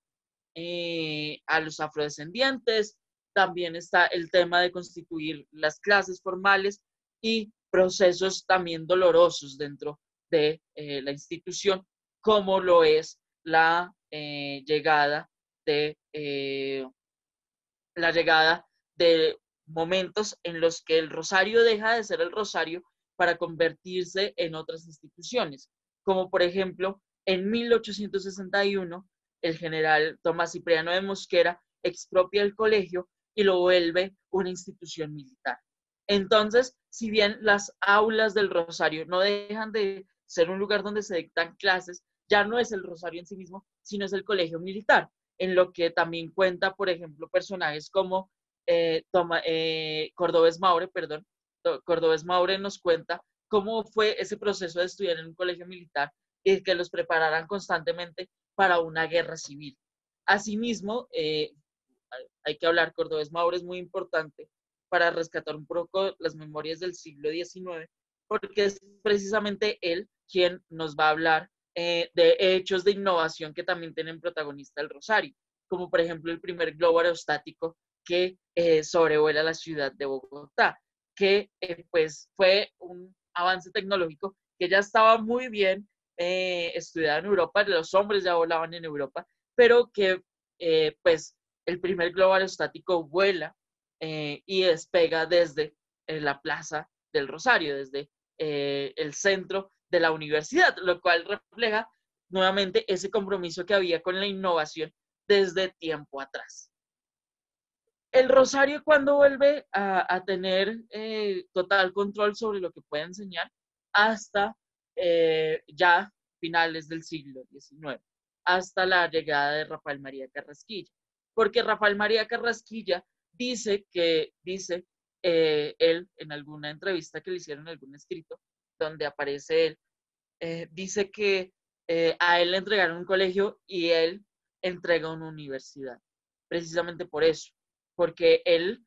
a los afrodescendientes, también está el tema de constituir las clases formales y procesos también dolorosos dentro de la institución, como lo es llegada la llegada de momentos en los que el Rosario deja de ser el Rosario para convertirse en otras instituciones, como por ejemplo en 1861 el general Tomás Cipriano de Mosquera expropia el colegio y lo vuelve una institución militar. Entonces, si bien las aulas del Rosario no dejan de ser un lugar donde se dictan clases, ya no es el Rosario en sí mismo, sino es el colegio militar, en lo que también cuenta, por ejemplo, personajes como Cordobés Maure, perdón, Cordobés Maure nos cuenta cómo fue ese proceso de estudiar en un colegio militar y que los prepararan constantemente para una guerra civil. Asimismo, hay que hablar, Cordobés Maure es muy importante para rescatar un poco las memorias del siglo XIX, porque es precisamente él quien nos va a hablar de hechos de innovación que también tienen protagonista el Rosario, como por ejemplo el primer globo aerostático que sobrevuela la ciudad de Bogotá, que pues fue un avance tecnológico que ya estaba muy bien estudiado en Europa, los hombres ya volaban en Europa, pero que pues el primer globo aerostático vuela y despega desde la Plaza del Rosario, desde el centro de la universidad, lo cual refleja nuevamente ese compromiso que había con la innovación desde tiempo atrás. El Rosario, cuando vuelve a tener total control sobre lo que puede enseñar, hasta ya finales del siglo XIX, hasta la llegada de Rafael María Carrasquilla. Porque Rafael María Carrasquilla dice él en alguna entrevista que le hicieron, en algún escrito, donde aparece él, dice que a él le entregaron un colegio y él entrega una universidad. Precisamente por eso, porque él,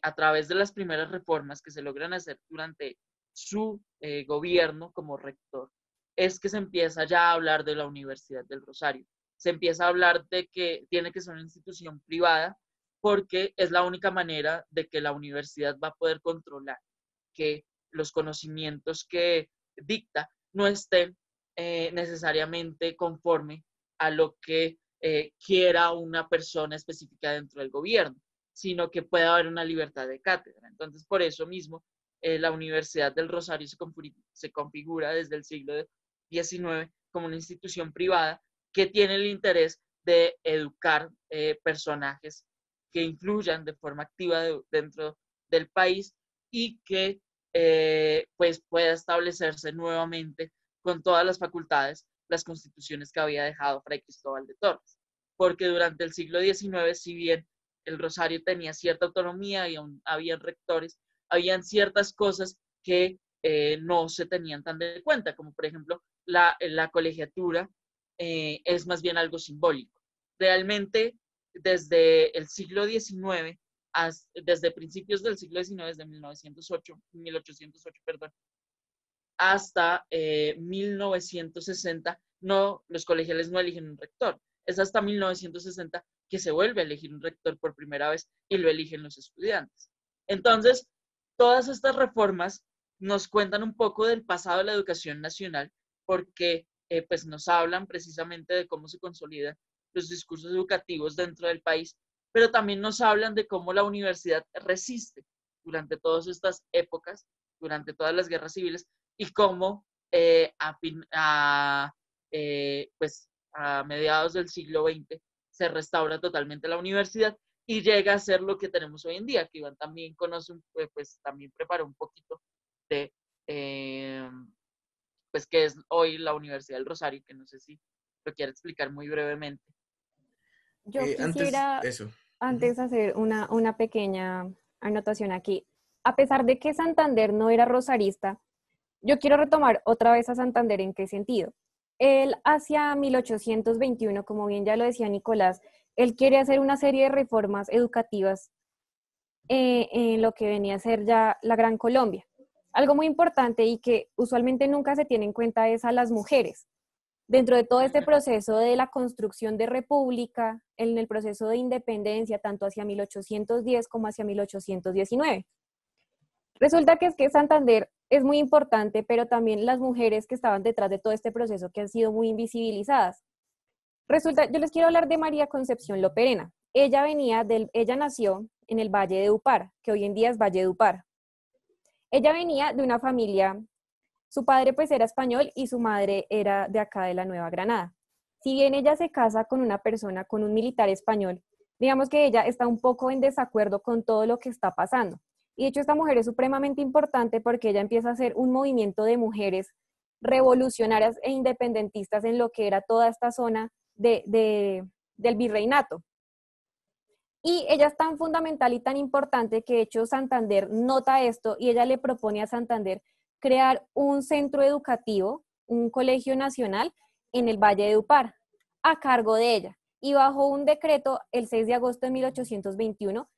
a través de las primeras reformas que se logran hacer durante su gobierno como rector, es que se empieza ya a hablar de la Universidad del Rosario. Se empieza a hablar de que tiene que ser una institución privada porque es la única manera de que la universidad va a poder controlar que los conocimientos que dicta no estén necesariamente conforme a lo que quiera una persona específica dentro del gobierno, sino que pueda haber una libertad de cátedra. Entonces, por eso mismo, la Universidad del Rosario se configura desde el siglo XIX como una institución privada que tiene el interés de educar personajes que influyan de forma activa dentro del país y que pues pueda establecerse nuevamente con todas las facultades las constituciones que había dejado Fray Cristóbal de Torres. porque durante el siglo XIX, si bien el Rosario tenía cierta autonomía y aún habían rectores, habían ciertas cosas que no se tenían tan de cuenta, como por ejemplo la colegiatura es más bien algo simbólico. Realmente, desde el siglo XIX, desde principios del siglo XIX, desde 1808, perdón, hasta 1960, no, los colegiales no eligen un rector. Es hasta 1960 que se vuelve a elegir un rector por primera vez y lo eligen los estudiantes. Entonces, todas estas reformas nos cuentan un poco del pasado de la educación nacional porque pues nos hablan precisamente de cómo se consolidan los discursos educativos dentro del país, pero también nos hablan de cómo la universidad resiste durante todas estas épocas, durante todas las guerras civiles, y cómo pues, a mediados del siglo XX se restaura totalmente la universidad y llega a ser lo que tenemos hoy en día, que Iván también conoce, pues también preparó un poquito de, pues que es hoy la Universidad del Rosario, que no sé si lo quiere explicar muy brevemente. Yo Antes, quisiera eso. antes hacer una pequeña anotación aquí. A pesar de que Santander no era rosarista, yo quiero retomar otra vez a Santander. ¿En qué sentido? Él hacia 1821, como bien ya lo decía Nicolás, él quiere hacer una serie de reformas educativas en lo que venía a ser ya la Gran Colombia. Algo muy importante y que usualmente nunca se tiene en cuenta es a las mujeres. Dentro de todo este proceso de la construcción de república, en el proceso de independencia, tanto hacia 1810 como hacia 1819. Resulta que es que Santander es muy importante, pero también las mujeres que estaban detrás de todo este proceso que han sido muy invisibilizadas. Resulta, yo les quiero hablar de María Concepción Loperena. Ella nació en el Valle de Upar, que hoy en día es Valle de Upar. Ella venía de una familia, su padre pues era español y su madre era de acá de la Nueva Granada. Si bien ella se casa con una persona, con un militar español, digamos que ella está un poco en desacuerdo con todo lo que está pasando. Y de hecho esta mujer es supremamente importante porque ella empieza a hacer un movimiento de mujeres revolucionarias e independentistas en lo que era toda esta zona del virreinato. Y ella es tan fundamental y tan importante que de hecho Santander nota esto y ella le propone a Santander crear un centro educativo, un colegio nacional en el Valle de Upar, a cargo de ella. Y bajo un decreto, el 6 de agosto de 1821,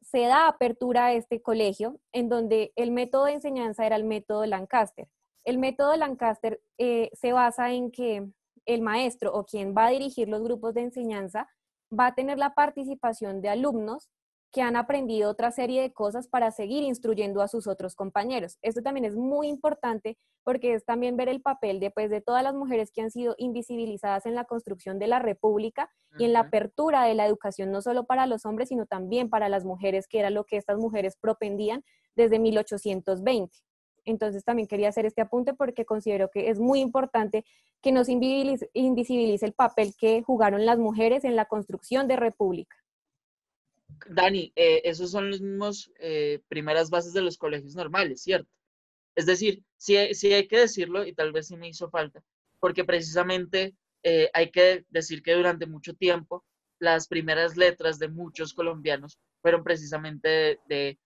se da apertura a este colegio, en donde el método de enseñanza era el método Lancaster. El método Lancaster se basa en que el maestro o quien va a dirigir los grupos de enseñanza va a tener la participación de alumnos que han aprendido otra serie de cosas para seguir instruyendo a sus otros compañeros. Esto también es muy importante porque es también ver el papel de todas las mujeres que han sido invisibilizadas en la construcción de la República y en la apertura de la educación, no solo para los hombres, sino también para las mujeres, que era lo que estas mujeres propendían desde 1820. Entonces también quería hacer este apunte porque considero que es muy importante que no se invisibilice el papel que jugaron las mujeres en la construcción de República. Dani, esos son los mismos primeras bases de los colegios normales, ¿cierto? Es decir, sí hay que decirlo, y tal vez sí me hizo falta, porque precisamente hay que decir que durante mucho tiempo las primeras letras de muchos colombianos fueron precisamente de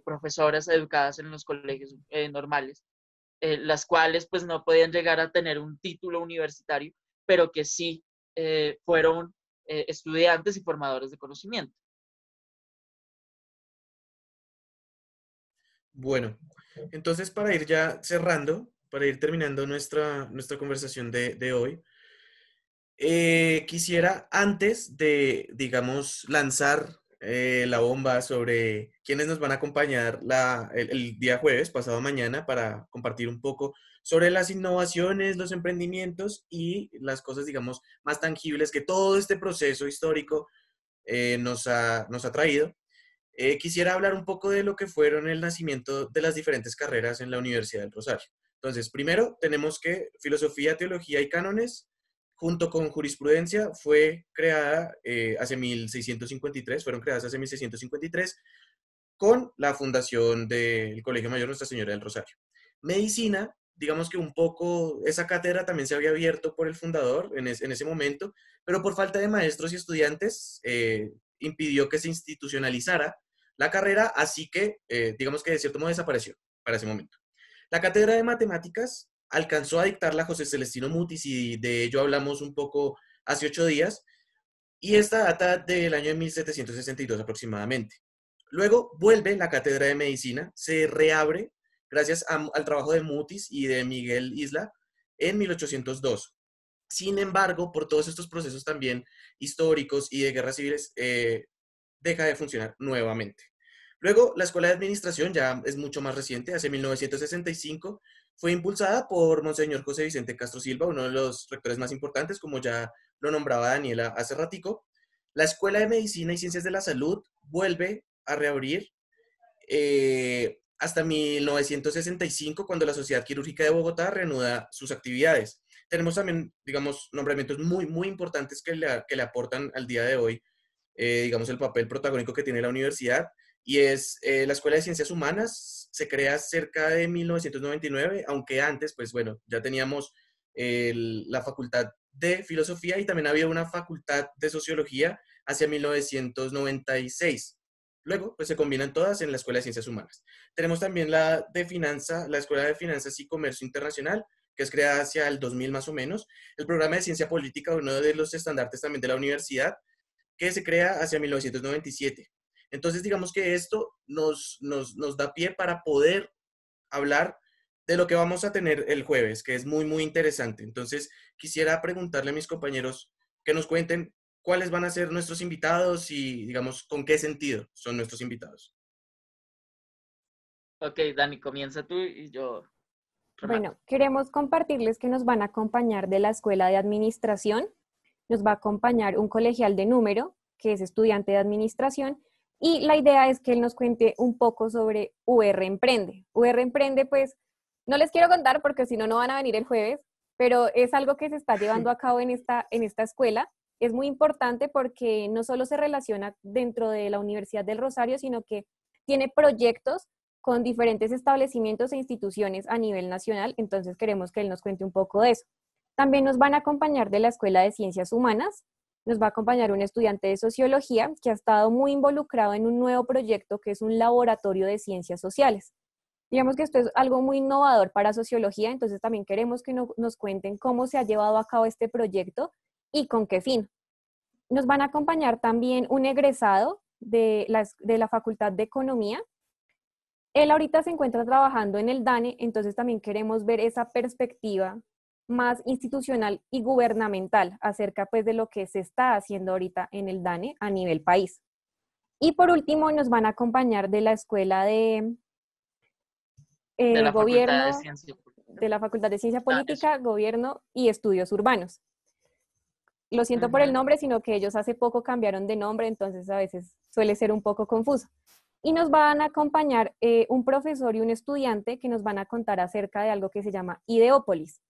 profesoras educadas en los colegios normales, las cuales pues no podían llegar a tener un título universitario, pero que sí fueron estudiantes y formadores de conocimiento. Bueno, entonces para ir ya cerrando, para ir terminando nuestra conversación de hoy, quisiera antes de, digamos, lanzar la bomba sobre quiénes nos van a acompañar el día jueves, pasado mañana, para compartir un poco sobre las innovaciones, los emprendimientos y las cosas, digamos, más tangibles que todo este proceso histórico nos ha traído. Quisiera hablar un poco de lo que fueron el nacimiento de las diferentes carreras en la Universidad del Rosario. Entonces, primero tenemos que filosofía, teología y cánones, junto con jurisprudencia, fue creada hace 1653, fueron creadas hace 1653, con la fundación del Colegio Mayor Nuestra Señora del Rosario. Medicina digamos que un poco, esa cátedra también se había abierto por el fundador en ese momento, pero por falta de maestros y estudiantes impidió que se institucionalizara la carrera, así que digamos que de cierto modo desapareció para ese momento. La cátedra de matemáticas alcanzó a dictarla José Celestino Mutis y de ello hablamos un poco hace 8 días, y esta data del año de 1762 aproximadamente. Luego vuelve la cátedra de medicina, se reabre gracias al trabajo de Mutis y de Miguel Isla en 1802. Sin embargo, por todos estos procesos también históricos y de guerras civiles, deja de funcionar nuevamente. Luego, la Escuela de Administración ya es mucho más reciente, hace 1965, fue impulsada por Monseñor José Vicente Castro Silva, uno de los rectores más importantes, como ya lo nombraba Daniela hace ratico. La Escuela de Medicina y Ciencias de la Salud vuelve a reabrir hasta 1965, cuando la Sociedad Quirúrgica de Bogotá reanuda sus actividades. Tenemos también, digamos, nombramientos muy, muy importantes que le aportan al día de hoy, digamos, el papel protagónico que tiene la universidad, y es la Escuela de Ciencias Humanas, se crea cerca de 1999, aunque antes, pues bueno, ya teníamos la Facultad de Filosofía y también había una Facultad de Sociología hacia 1996. Luego, pues se combinan todas en la Escuela de Ciencias Humanas. Tenemos también la Escuela de Finanzas y Comercio Internacional, que es creada hacia el 2000 más o menos. El programa de Ciencia Política, uno de los estandartes también de la universidad, que se crea hacia 1997. Entonces, digamos que esto nos da pie para poder hablar de lo que vamos a tener el jueves, que es muy, muy interesante. Entonces, quisiera preguntarle a mis compañeros que nos cuenten cuáles van a ser nuestros invitados y, digamos, con qué sentido son nuestros invitados. Ok, Dani, comienza tú y yo remato. Bueno, queremos compartirles que nos van a acompañar de la Escuela de Administración, nos va a acompañar un colegial de número, que es estudiante de Administración, y la idea es que él nos cuente un poco sobre UR Emprende. UR Emprende, pues, no les quiero contar porque si no, no van a venir el jueves, pero es algo que se está llevando a cabo en esta escuela. Es muy importante porque no solo se relaciona dentro de la Universidad del Rosario, sino que tiene proyectos con diferentes establecimientos e instituciones a nivel nacional, entonces queremos que él nos cuente un poco de eso. También nos van a acompañar de la Escuela de Ciencias Humanas, nos va a acompañar un estudiante de Sociología que ha estado muy involucrado en un nuevo proyecto que es un laboratorio de ciencias sociales. Digamos que esto es algo muy innovador para Sociología, entonces también queremos que nos cuenten cómo se ha llevado a cabo este proyecto y con qué fin. Nos van a acompañar también un egresado de la Facultad de Economía. Él ahorita se encuentra trabajando en el DANE, entonces también queremos ver esa perspectiva más institucional y gubernamental acerca pues de lo que se está haciendo ahorita en el DANE a nivel país. Y por último nos van a acompañar de la Escuela de la Gobierno, Facultad de Ciencia Política. de la Facultad de Ciencia Política, Gobierno y Estudios Urbanos. Lo siento por el nombre, sino que ellos hace poco cambiaron de nombre, entonces a veces suele ser un poco confuso. Y nos van a acompañar un profesor y un estudiante que nos van a contar acerca de algo que se llama Ideópolis.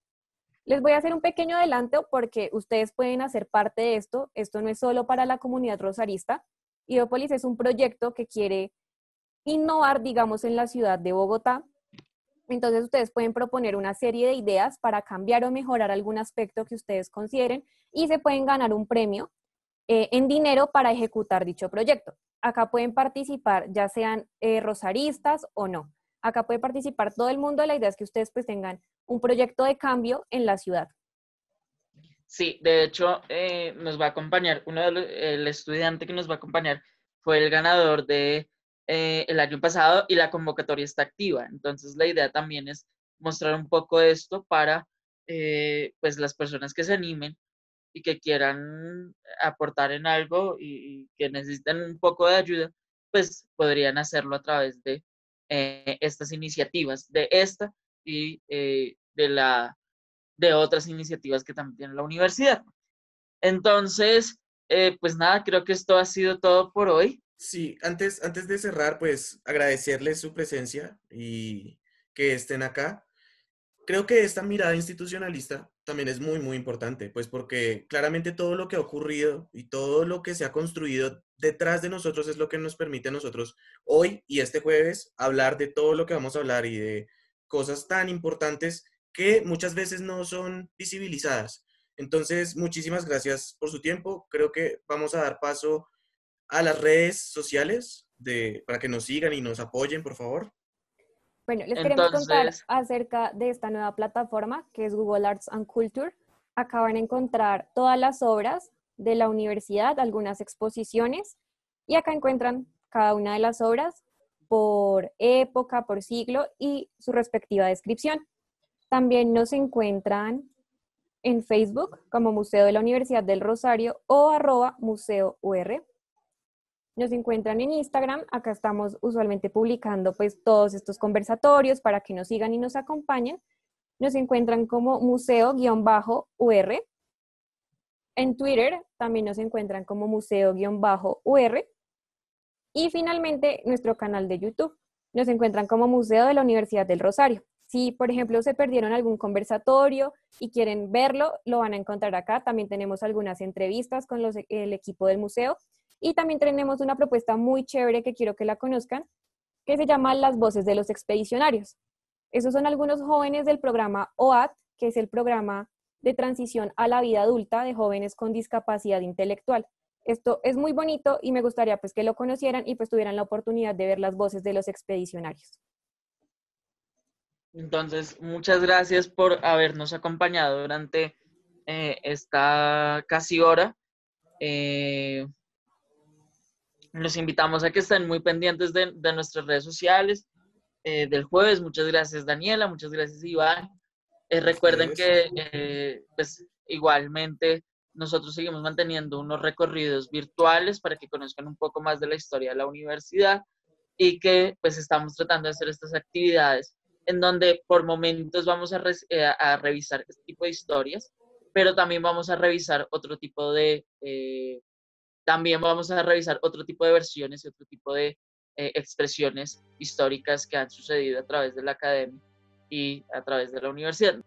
Les voy a hacer un pequeño adelanto porque ustedes pueden hacer parte de esto. Esto no es solo para la comunidad rosarista. Ideópolis es un proyecto que quiere innovar, digamos, en la ciudad de Bogotá. Entonces ustedes pueden proponer una serie de ideas para cambiar o mejorar algún aspecto que ustedes consideren y se pueden ganar un premio en dinero para ejecutar dicho proyecto. Acá pueden participar ya sean rosaristas o no. Acá puede participar todo el mundo. La idea es que ustedes pues tengan un proyecto de cambio en la ciudad. Sí, de hecho, nos va a acompañar, el estudiante que nos va a acompañar fue el ganador de el año pasado y la convocatoria está activa. Entonces, la idea también es mostrar un poco de esto para pues las personas que se animen y que quieran aportar en algo y que necesiten un poco de ayuda, pues podrían hacerlo a través de estas iniciativas, de esta y de otras iniciativas que también tiene la universidad. Entonces, pues nada, creo que esto ha sido todo por hoy. Sí, antes de cerrar, pues agradecerles su presencia y que estén acá. Creo que esta mirada institucionalista también es muy, muy importante, pues porque claramente todo lo que ha ocurrido y todo lo que se ha construido detrás de nosotros es lo que nos permite a nosotros hoy y este jueves hablar de todo lo que vamos a hablar y de cosas tan importantes que muchas veces no son visibilizadas. Entonces, muchísimas gracias por su tiempo. Creo que vamos a dar paso a las redes sociales para que nos sigan y nos apoyen, por favor. Bueno, les queremos contar Entonces, acerca de esta nueva plataforma que es Google Arts and Culture. Acá van a encontrar todas las obras de la universidad, algunas exposiciones, y acá encuentran cada una de las obras por época, por siglo y su respectiva descripción. También nos encuentran en Facebook como Museo de la Universidad del Rosario o @museo.ur. Nos encuentran en Instagram, acá estamos usualmente publicando pues todos estos conversatorios para que nos sigan y nos acompañen. Nos encuentran como museo-ur. En Twitter también nos encuentran como museo-ur. Y finalmente nuestro canal de YouTube. Nos encuentran como Museo de la Universidad del Rosario. Si, por ejemplo, se perdieron algún conversatorio y quieren verlo, lo van a encontrar acá. También tenemos algunas entrevistas con el equipo del museo. Y también tenemos una propuesta muy chévere que quiero que la conozcan, que se llama Las Voces de los Expedicionarios. Esos son algunos jóvenes del programa OAT, que es el programa de transición a la vida adulta de jóvenes con discapacidad intelectual. Esto es muy bonito y me gustaría pues que lo conocieran y pues tuvieran la oportunidad de ver las voces de los expedicionarios. entonces, muchas gracias por habernos acompañado durante esta casi hora. Eh, los invitamos a que estén muy pendientes de nuestras redes sociales del jueves. Muchas gracias, Daniela. Muchas gracias, Iván. Recuerden Ustedes. que pues igualmente nosotros seguimos manteniendo unos recorridos virtuales para que conozcan un poco más de la historia de la universidad y que pues estamos tratando de hacer estas actividades en donde por momentos vamos a revisar este tipo de historias, pero también vamos a revisar otro tipo de versiones y otro tipo de expresiones históricas que han sucedido a través de la academia y a través de la universidad.